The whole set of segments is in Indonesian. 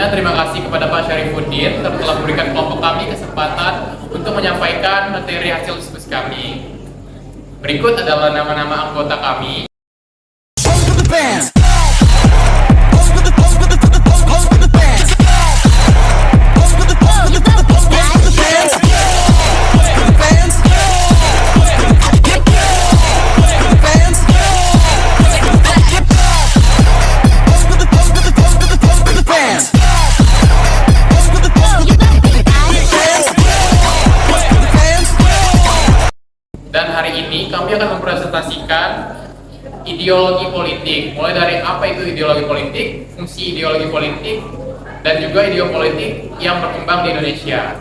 Selanjutnya, terima kasih kepada Pak Syarifuddin telah memberikan kelompok kami kesempatan untuk menyampaikan materi hasil diskusi kami. Berikut adalah nama-nama anggota kami. Dan hari ini kami akan mempresentasikan ideologi politik, mulai dari apa itu ideologi politik, fungsi ideologi politik, dan juga ideologi politik yang berkembang di Indonesia.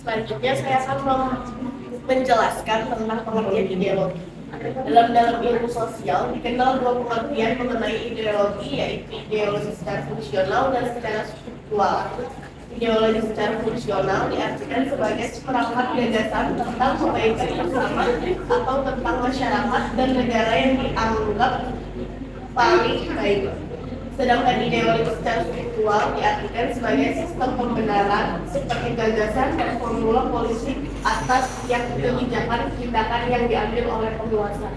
Selanjutnya saya akan menjelaskan tentang pengertian ideologi. Dalam ilmu sosial dikenal dua pengertian mengenai ideologi, yaitu ideologi secara fungsional dan secara struktural. Ideologi secara fungsional diartikan sebagai seperangkat gagasan tentang kebaikan bersama atau tentang masyarakat dan negara yang dianggap paling baik. Sedangkan ideologi secara struktural diartikan sebagai sistem pembenaran seperti gagasan dan formula politik atas yang kebijakan tindakan yang diambil oleh penguasa.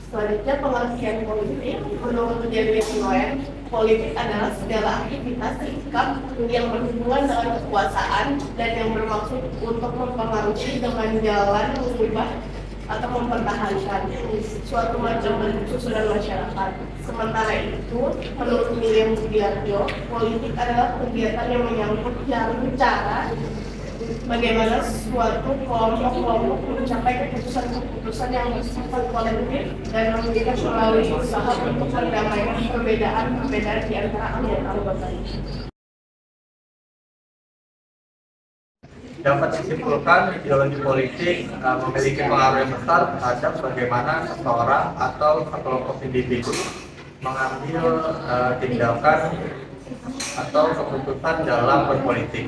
Selanjutnya pengertian politik. Menurut David Noen, politik adalah segala aktivitas sikap yang berhubungan dengan kekuasaan dan yang bermaksud untuk mempengaruhi dengan jalan mengubah atau mempertahankan suatu macam bentuk susunan masyarakat. Sementara itu, menurut William Sugiarto, politik adalah kegiatan yang menyangkut cara bagaimana suatu kelompok mencapai keputusan yang bersifat kolektif dan memiliki melalui usaha untuk mendamaikan perbedaan di antara anggota. Dapat disimpulkan ideologi politik memiliki pengaruh yang besar terhadap bagaimana seseorang atau sekelompok individu mengambil tindakan atau keputusan dalam berpolitik.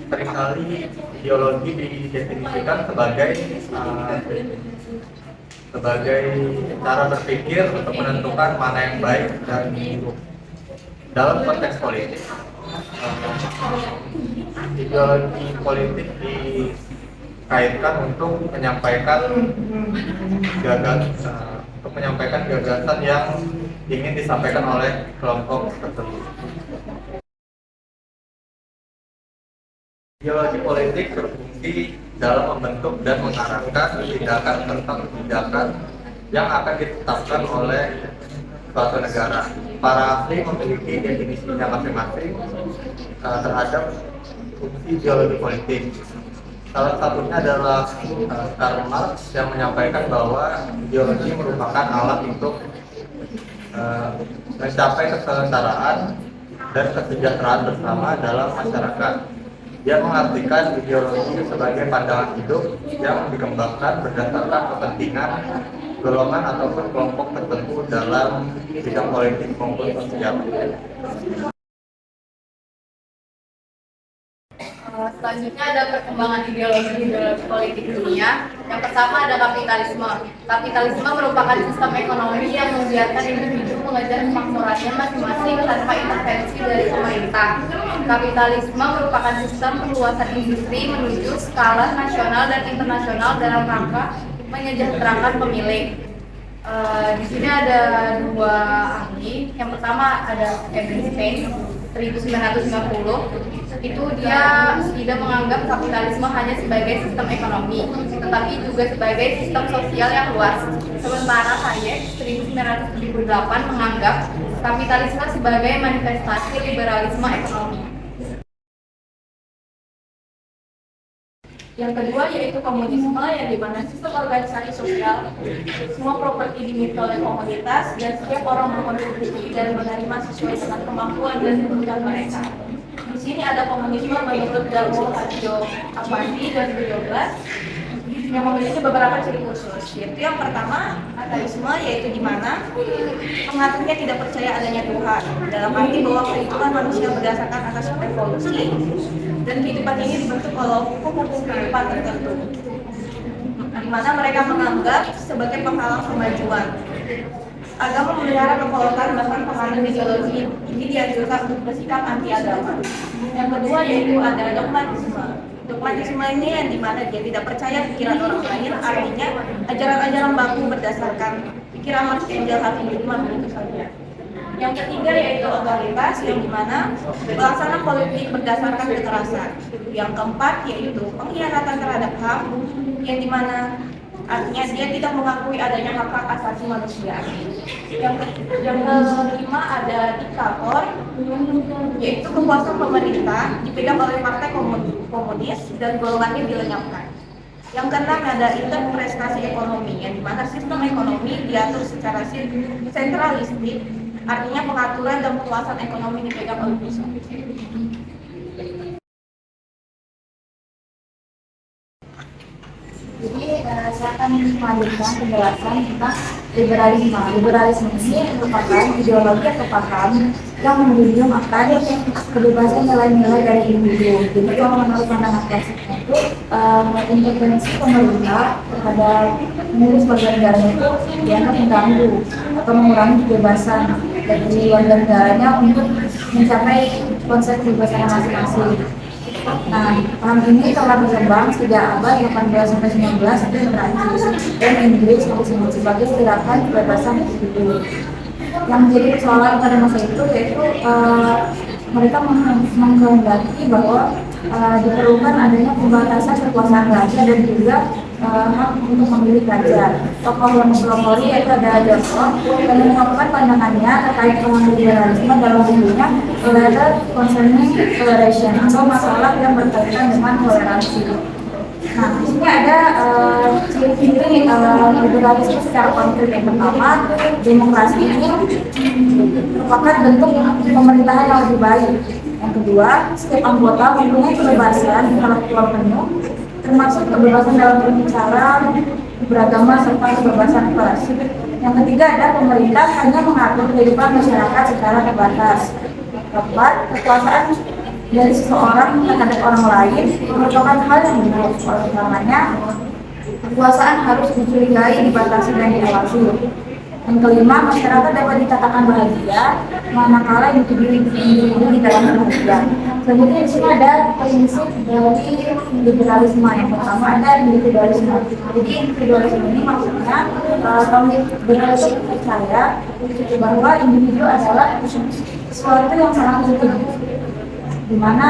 Seringkali ideologi didefinisikan sebagai cara berpikir untuk menentukan mana yang baik dan buruk. Dalam konteks politik, ideologi politik dikaitkan untuk menyampaikan gagasan yang ingin disampaikan oleh kelompok tertentu. Ideologi politik berfungsi dalam membentuk dan mengarahkan tindakan tentang kebijakan yang akan ditetapkan oleh suatu negara. Para ahli memiliki definisinya masing-masing terhadap fungsi ideologi politik. Salah satunya adalah Karl Marx yang menyampaikan bahwa ideologi merupakan alat untuk mencapai kesetaraan dan kesejahteraan bersama dalam masyarakat. Dia mengartikan ideologi sebagai pandangan hidup yang dikembangkan berdasarkan kepentingan golongan ataupun kelompok tertentu dalam bidang politik maupun sosial. Selanjutnya ada perkembangan ideologi politik dunia. Yang pertama ada kapitalisme. Kapitalisme merupakan sistem ekonomi yang membiarkan individu mengejar kemakmurannya masing-masing tanpa intervensi dari pemerintah. Kapitalisme merupakan sistem perluasan industri menuju skala nasional dan internasional dalam rangka menyejahterakan pemilik. Di sini ada dua ahli. Yang pertama ada Edelstein 1990. Itu dia tidak menganggap kapitalisme hanya sebagai sistem ekonomi, tetapi juga sebagai sistem sosial yang luas. Sementara Hayek 1978 menganggap kapitalisme sebagai manifestasi liberalisme ekonomi. Yang kedua yaitu komunisme, yang dimana sistem organisasi sosial, semua properti dimiliki oleh komunitas dan setiap orang berkontribusi dan menerima sesuai dengan kemampuan dan kebutuhan mereka. Di sini ada komunisme menurut Darmo Hadjo Apandi 2012 yang memiliki beberapa ciri khusus. Yaitu yang pertama, ateisme, yaitu di mana pengaturnya tidak percaya adanya Tuhan, dalam arti bahwa kehidupan manusia berdasarkan atas evolusi dan kehidupan ini dibentuk oleh hukum-hukum kehidupan tertentu. Di mana mereka menganggap sebagai penghalang kemajuan. Agama memelihara kekolonialan bahkan pengaruh ideologi ini dianjurkan untuk bersikap anti agama. Yang kedua yaitu ada dogmatisme. Dogmatisme ini yang dimana dia tidak percaya pikiran orang lain, artinya ajaran-ajaran baku berdasarkan pikiran Marx, Engels, Habermas begitu saja. Yang ketiga yaitu otoritas, yang dimana pelaksanaan politik berdasarkan kekerasan. Yang keempat yaitu pengkhianatan terhadap HAM, yang dimana artinya dia tidak mengakui adanya hak-hak asasi manusia. Yang kelima ada diktator, yaitu kekuasaan pemerintah dipegang oleh partai komunis dan golongannya dilenyapkan. Yang keenam ada interpretasi ekonomi, yang dimana sistem ekonomi diatur secara sentralistik, artinya pengaturan dan penguasaan ekonomi dipegang oleh pusat. Jadi saya akan melanjutkan penjelasan tentang liberalisme. Liberalisme ini merupakan ideologi atau paham yang menjunjung akan kebebasan nilai-nilai dari individu. Jadi kalau menurut pandangan klasiknya itu intervensi pemerintah terhadap pengurus warga negaranya itu dianggap mengganggu atau mengurangi kebebasan dari warga negaranya untuk mencapai konsep kebebasan masing-masing. Nah, paham ini telah berkembang sejak abad 18 sampai 19 di Prancis dan Inggris disebut sebagai gerakan kebebasan individu. Yang menjadi persoalan pada masa itu yaitu mereka menghendaki bahwa diperlukan adanya pembatasan kekuasaan raja dan juga hak untuk memilih raja. Tokoh yang mempelopori yaitu ada Johnson dan mengungkapkan pandangannya terkait dengan liberalisme dalam bukunya Letter Concerning Toleration atau masalah yang berkaitan dengan toleransi. Nah, di sini ada ciri-ciri liberalisme secara konkret. Yang pertama, demokrasi ini merupakan bentuk pemerintahan yang lebih baik. Yang kedua, setiap anggota mempunyai kebebasan intelektual penuh, termasuk kebebasan dalam berbicara, beragama, serta kebebasan pers. Yang ketiga ada pemerintah hanya mengatur kehidupan masyarakat secara terbatas. Keempat, kekuasaan dari seseorang terhadap orang lain merupakan hal yang buruk. Oleh karenanya, kekuasaan harus dicurigai, dibatasi, dan diawasi. Yang kelima, masyarakat dapat dikatakan bahagia manakala individu di dalam bahagia. Selanjutnya di sini ada prinsip dari liberalisme. Yang pertama ada individualisme. Jadi individualisme ini maksudnya kaum liberalis percaya bahwa individu adalah sesuatu yang sangat penting, di mana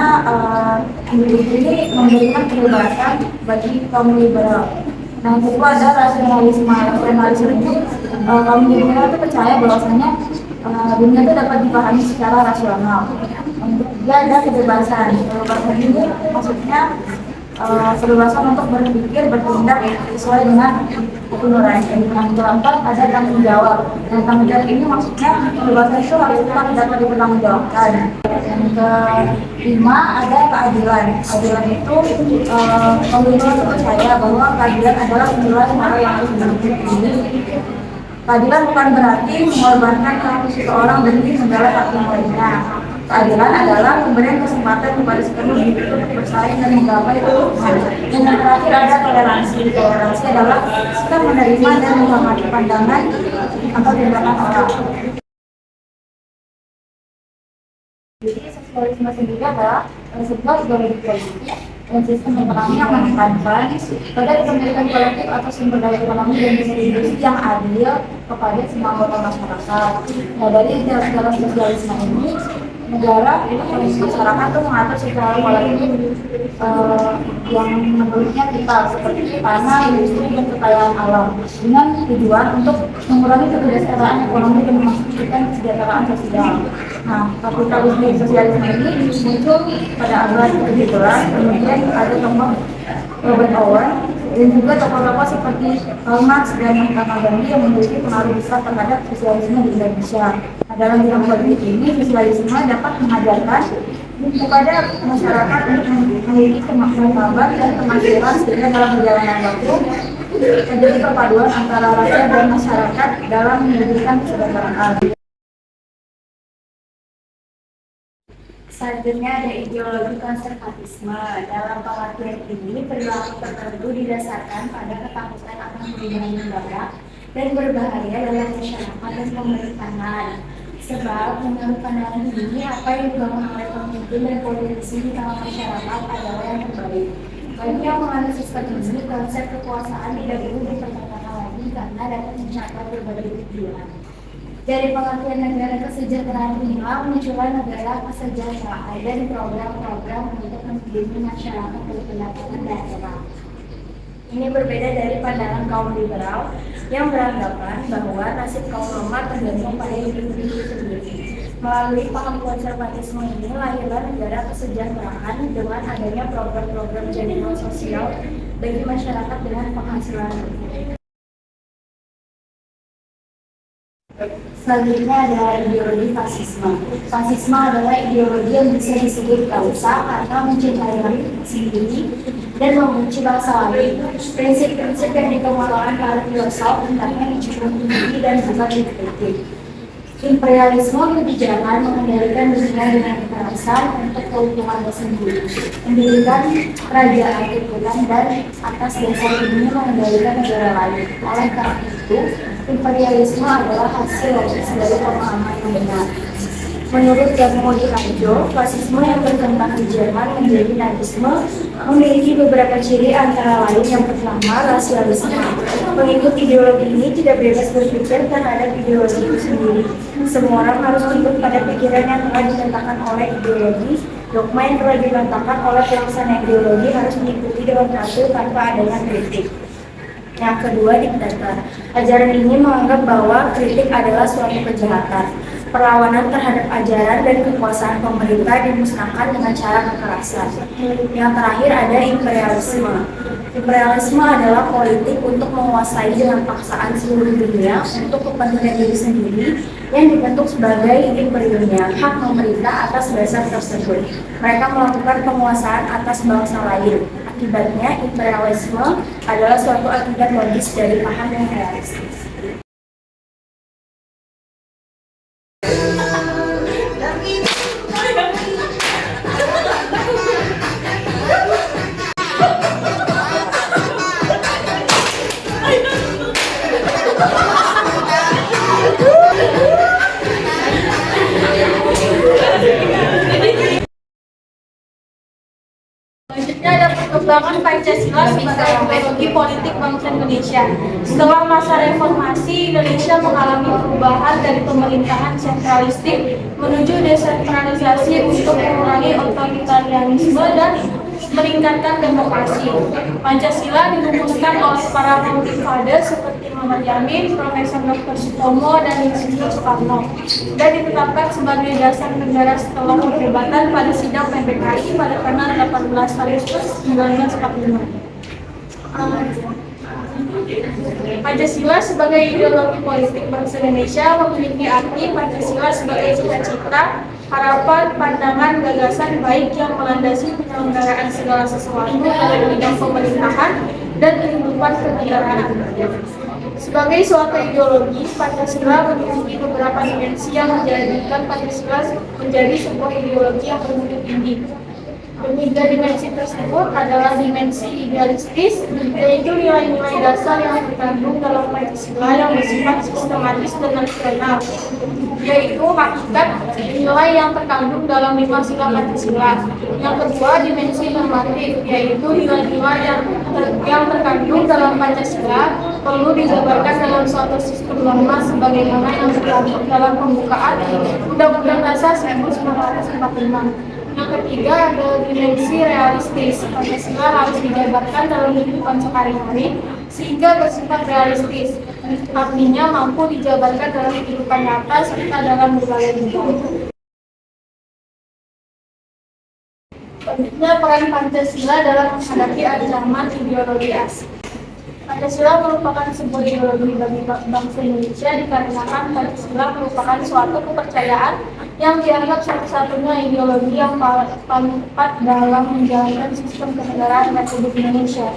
individu ini memberikan kebebasan bagi kaum liberal. Nah, yang kedua ada rasionalisme. Rasionalisme itu kaum liberal itu percaya bahwasanya dunia itu dapat dipahami secara rasional. Yang ketiga ada kebebasan. Kebebasan ini maksudnya kebebasan untuk berpikir, bertindak sesuai dengan hati nurani. Yang keempat ada tanggung jawab. Dan tanggung jawab ini maksudnya kebebasan itu harus tetap dapat dipertanggungjawabkan. Yang kelima ada keadilan. Keadilan itu kaum liberal percaya bahwa keadilan adalah nilai moral yang harus dimiliki. Keadilan bukan berarti mengorbankan hak seseorang demi membela hak yang lainnya. Keadilan adalah pemberian kesempatan kepada seluruh individu untuk bersaing dan menggapai keuntungan. Dan yang terakhir ada toleransi. Toleransi adalah sikap menerima dan menghormati pandangan atau tindakan orang. Jadi seksualisme sendiri adalah sebuah ideologi politik dan sistem ekonomi yang menekankan pada kepemilikan kolektif atau sumber daya ekonomi dan distribusi yang adil kepada semua anggota masyarakat. Nah, dari dalam sosialisme ini negara masyarakat itu mengatur secara kolektif yang menurutnya vital seperti tanah, industri, dan kekayaan alam dengan tujuan untuk mengurangi ketidaksetaraan ekonomi dan memastikan kesejahteraan sosial. Nah, kapitalisme sosialisme ini muncul pada abad ke-17, kemudian ada tokoh Robert Owen dan juga tokoh-tokoh seperti Karl Marx dan Mahatma Gandhi yang memiliki pengaruh besar terhadap sosialisme di Indonesia. Nah, dalam bidang politik ini, sosialisme dapat mengajarkan kepada masyarakat untuk memiliki kemakmuran dan kemakmuran sehingga dalam perjalanan waktu terjadi perpaduan antara rakyat dan masyarakat dalam mewujudkan kesejahteraan. Selanjutnya ada ideologi konservatisme. Dalam pengertian ini, perilaku tertentu didasarkan pada ketakutan akan perubahan negara dan berbahaya dalam masyarakat dan pemerintahan. Sebab menurut pandangan ini, apa yang dibangun oleh pemimpin dan politisi di tengah masyarakat adalah yang terbaik. Bagi yang menganut sistem ini, konsep kekuasaan tidak perlu dipertanyakan lagi karena dapat mencapai berbagai tujuan. Dari pengertian negara kesejahteraan inilah muncullah negara kesejahteraan dan program-program untuk melindungi masyarakat dari pendapatan daerah. Ini berbeda dari pandangan kaum liberal yang beranggapan bahwa nasib kaum lemah tergantung pada individu sendiri. Melalui paham konservatisme ini lahirlah negara kesejahteraan dengan adanya program-program jaminan sosial bagi masyarakat dengan penghasilan rendah. Selanjutnya adalah ideologi fasisme. Fasisme adalah ideologi yang bisa disebut kausa karena mencintai diri sendiri dan membenci bangsa lain. Prinsip-prinsip yang dikemukakan para filosof hendaknya dijunjung tinggi dan bukan dikritik. Imperialisme kebijakan mengendalikan dunia dengan kekerasan untuk keuntungannya sendiri, mendirikan kerajaan turunan dan atas dasar ini mengendalikan negara lain. Oleh karena itu, imperialisme adalah hasil logis dari pemahaman yang benar. Menurut Giacomo di Raggio, fasisme yang berkembang di Jerman menjadi nazisme memiliki beberapa ciri antara lain yang pertama, rasialisme. Pengikut ideologi ini tidak bebas berpikir terhadap ideologi itu sendiri. Semua orang harus tunduk pada pikiran yang telah diletakkan oleh ideologi. Dogma yang telah diletakkan oleh pelaksana ideologi harus diikuti dengan teratur tanpa adanya kritik. Yang kedua, diktator. Ajaran ini menganggap bahwa kritik adalah suatu kejahatan. Perlawanan terhadap ajaran dan kekuasaan pemerintah dimusnahkan dengan cara kekerasan. Yang terakhir ada imperialisme. Imperialisme adalah politik untuk menguasai dengan paksaan seluruh dunia untuk kepentingan diri sendiri yang dibentuk sebagai imperiumnya, hak pemerintah atas dasar tersebut. Mereka melakukan penguasaan atas bangsa lain. Akibatnya, imperialisme adalah suatu akibat logis dari paham yang realistis. Selanjutnya ada perkembangan Pancasila sebagai ideologi politik bangsa Indonesia. Setelah masa reformasi, Indonesia mengalami perubahan dari pemerintahan sentralistik menuju desentralisasi untuk mengurangi otoritarianisme dan meningkatkan demokrasi. Pancasila dirumuskan oleh para founding seperti Muhammad Yamin, Profesor Dr. Sutomo, dan Insinyur Soekarno, dan ditetapkan sebagai dasar negara setelah perdebatan pada sidang PBKI pada tanggal 18 Agustus 1945. Pancasila sebagai ideologi politik bangsa Indonesia memiliki arti Pancasila sebagai cita-cita, harapan, pandangan, gagasan baik yang melandasi penyelenggaraan segala sesuatu dalam bidang pemerintahan dan kehidupan kenegaraan. Sebagai suatu ideologi, Pancasila memiliki beberapa dimensi yang menjadikan Pancasila menjadi sebuah ideologi yang bermutu tinggi. Ketiga dimensi tersebut adalah dimensi idealistis, yaitu nilai-nilai dasar yang terkandung dalam Pancasila yang bersifat sistematis dan nasional, yaitu hakikat nilai yang terkandung dalam 5 sila Pancasila. Yang kedua, dimensi normatif, yaitu nilai-nilai yang terkandung dalam Pancasila perlu dijabarkan dalam suatu sistem norma sebagaimana yang terkandung dalam pembukaan Undang-Undang Dasar 1945. Yang ketiga ada dimensi realistis. Pancasila harus dijabarkan dalam kehidupan sehari-hari sehingga bersifat realistis. Artinya mampu dijabarkan dalam kehidupan nyata serta dalam berbagai bidang. Selanjutnya, peran Pancasila dalam menghadapi ancaman ideologi asing. Pancasila merupakan sebuah ideologi bagi bangsa Indonesia dikarenakan Pancasila merupakan suatu kepercayaan yang dianggap satu-satunya ideologi yang paling tepat dalam menjalankan sistem kenegaraan Republik Indonesia.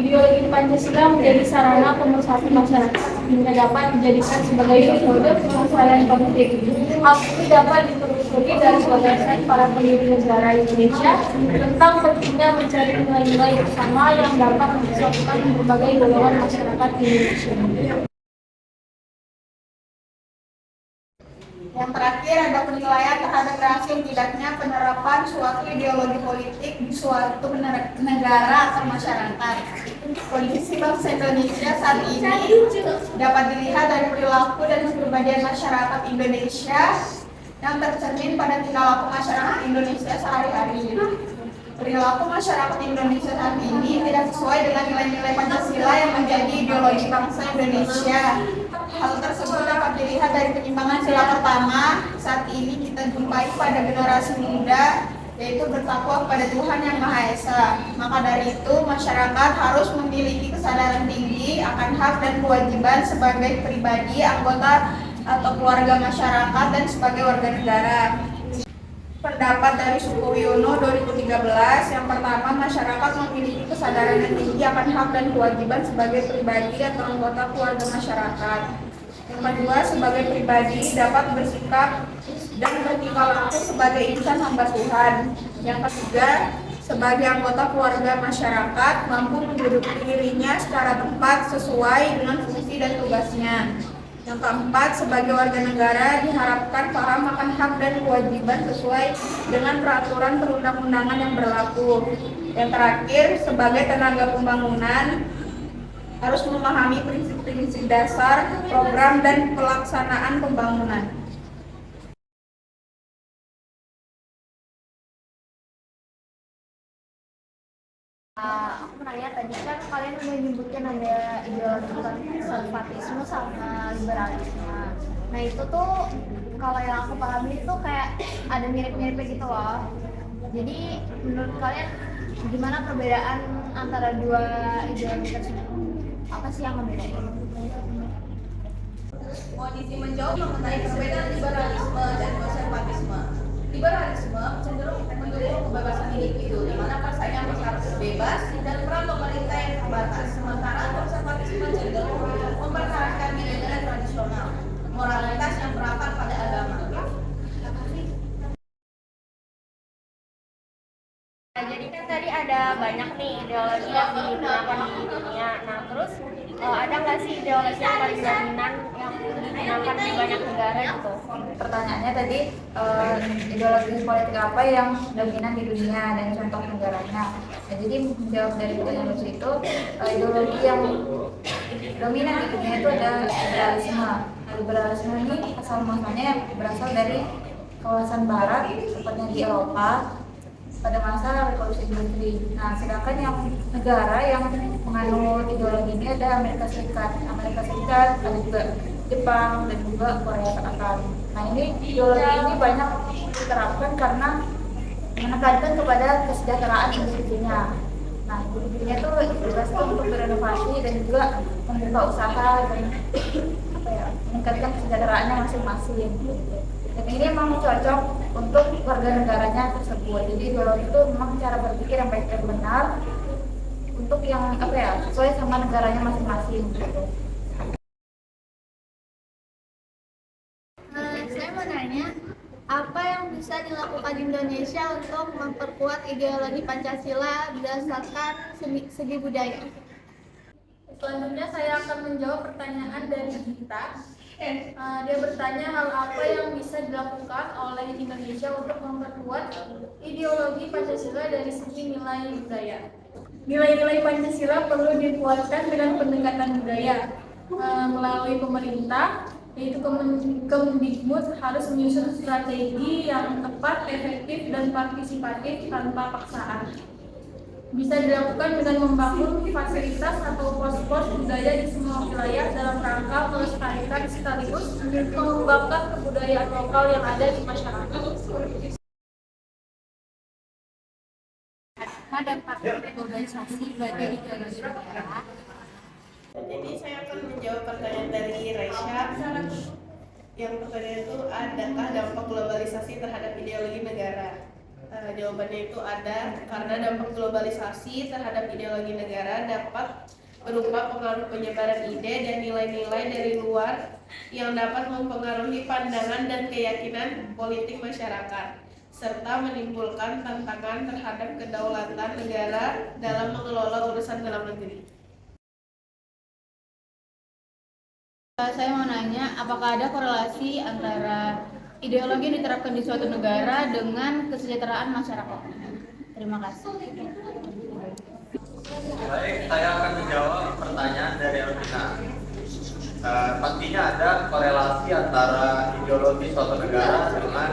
Ideologi Pancasila menjadi sarana pemersatu masyarakat hingga dapat dijadikan sebagai metode penyelesaian konflik. Hal ini dapat ditelusuri dari gagasan para pendiri negara Indonesia tentang pentingnya mencari nilai-nilai bersama yang dapat mempersatukan berbagai golongan masyarakat Indonesia. Yang terakhir ada penilaian terhadap berhasil tidaknya penerapan suatu ideologi politik di suatu negara atau masyarakat. Kondisi bangsa Indonesia saat ini dapat dilihat dari perilaku dan kepribadian masyarakat Indonesia yang tercermin pada tingkah laku masyarakat Indonesia sehari-hari. Perilaku masyarakat Indonesia saat ini tidak sesuai dengan nilai-nilai Pancasila yang menjadi ideologi bangsa Indonesia. Hal tersebut dapat dilihat dari penyimpangan sila pertama saat ini kita jumpai pada generasi muda, yaitu bertakwa kepada Tuhan Yang Maha Esa. Maka dari itu, masyarakat harus memiliki kesadaran tinggi akan hak dan kewajiban sebagai pribadi, anggota atau keluarga masyarakat, dan sebagai warga negara. Pendapat dari Sukoyono 2013, yang pertama, masyarakat memiliki kesadaran yang tinggi akan hak dan kewajiban sebagai pribadi atau anggota keluarga masyarakat. Yang kedua, sebagai pribadi dapat bersikap dan bertingkah laku sebagai insan hamba Tuhan. Yang ketiga, sebagai anggota keluarga masyarakat mampu menduduki dirinya secara tepat sesuai dengan fungsi dan tugasnya. Yang keempat, sebagai warga negara diharapkan paham akan hak dan kewajiban sesuai dengan peraturan perundang-undangan yang berlaku. Yang terakhir, sebagai tenaga pembangunan harus memahami prinsip-prinsip dasar, program, dan pelaksanaan pembangunan. Aku menanya tadi kan kalian udah menyebutkan ada ideologi konservatisme sama liberalisme. Nah itu tuh kalau yang aku pahami itu kayak ada mirip-miripnya gitu loh. Jadi menurut kalian gimana perbedaan antara dua ideologi tersebut? Apa sih yang membedain? Kondisi menjawab mengenai perbedaan liberalisme dan konservatisme. Liberalisme cenderung mendukung kebebasan individu, di mana persaingan harus bebas dan peran pemerintah yang terbatas. Sementara konservatisme cenderung mempertahankan nilai-nilai tradisional, moralitas yang berakar pada agama. Nah, jadi kan tadi ada banyak nih ideologi yang digunakan di dunia. Nah, terus ada nggak sih ideologi yang paling dominan yang digunakan di banyak negara gitu? Pertanyaannya tadi ideologi politik apa yang dominan di dunia dan contoh negaranya. Nah, jadi menjawab dari pertanyaan itu ideologi yang dominan di dunia itu ada liberalisme. Nah, liberalisme ini asal muasalnya berasal dari kawasan barat, tepatnya di Eropa, pada masa revolusi industri. Nah, sedangkan yang negara yang menganut ideologi ini ada Amerika Serikat, ada juga Jepang dan juga Korea Selatan. Nah, ini ideologi ini banyak diterapkan karena menekankan kepada kesejahteraan individunya. Nah, individunya itu dibebaskan untuk berinovasi dan juga membuka usaha dan meningkatkan kesejahteraannya masing-masing. Dan ini memang cocok untuk warga negaranya tersebut. Jadi ideologi itu memang cara berpikir yang baik dan benar untuk yang sesuai sama negaranya masing-masing gitu. Saya mau nanya, apa yang bisa dilakukan Indonesia untuk memperkuat ideologi Pancasila berdasarkan segi budaya? Selanjutnya saya akan menjawab pertanyaan dari Gita. Dia bertanya hal apa yang bisa dilakukan oleh Indonesia untuk memperkuat ideologi Pancasila dari segi nilai budaya. Nilai-nilai Pancasila perlu dikuatkan dengan pendekatan budaya melalui pemerintah, yaitu Kemdikbud harus menyusun strategi yang tepat, efektif, dan partisipatif tanpa paksaan. Bisa dilakukan dengan membangun fasilitas atau pos-pos budaya di semua wilayah dalam rangka melestarikan sekaligus mengembangkan kebudayaan lokal yang ada di masyarakat. Dampak globalisasi bagi ideologi negara. Jadi saya akan menjawab pertanyaan dari Raisya. Yang pertanyaan itu, adakah dampak globalisasi terhadap ideologi negara? Jawabannya itu ada, karena dampak globalisasi terhadap ideologi negara dapat berupa pengaruh penyebaran ide dan nilai-nilai dari luar yang dapat mempengaruhi pandangan dan keyakinan politik masyarakat, serta menimbulkan tantangan terhadap kedaulatan negara dalam mengelola urusan dalam negeri. Saya mau nanya, apakah ada korelasi antara ideologi yang diterapkan di suatu negara dengan kesejahteraan masyarakatnya? Terima kasih. Baik, saya akan menjawab pertanyaan dari Elvina. Pastinya ada korelasi antara ideologi suatu negara dengan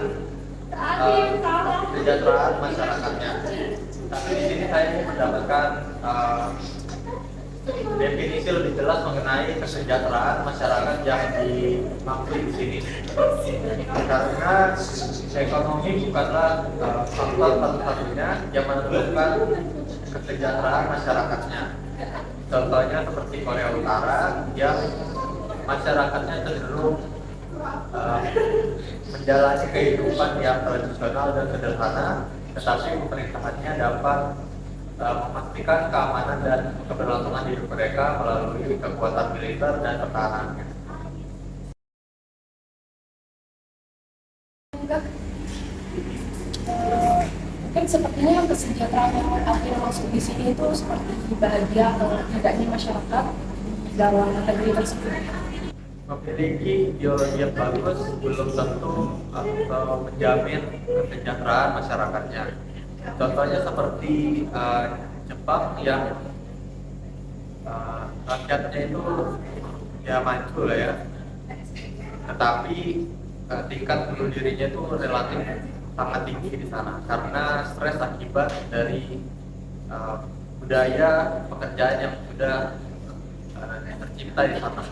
kesejahteraan masyarakatnya. Tapi di sini saya ingin mendapatkan definisi lebih jelas mengenai kesejahteraan masyarakat yang dimaksud di sini. Karena ekonomi bukanlah faktor satu-satunya yang menentukan kesejahteraan masyarakatnya. Contohnya seperti Korea Utara yang masyarakatnya cenderung menjalani kehidupan yang tradisional dan sederhana, tetapi pemerintahannya dapat memastikan keamanan dan keberlangsungan hidup mereka melalui kekuatan militer dan pertahanannya. Mungkin sepertinya yang kesejahteraan yang akhirnya masuk di sini itu seperti bahagia atau tidaknya masyarakat dalam negeri tersebut. Memiliki ideologi yang bagus belum tentu menjamin kesejahteraan masyarakatnya. Contohnya seperti Jepang yang rakyatnya itu ya maju lah ya, tetapi tingkat bunuh dirinya itu relatif sangat tinggi di sana karena stres akibat dari budaya pekerjaan yang sudah tercipta di sana.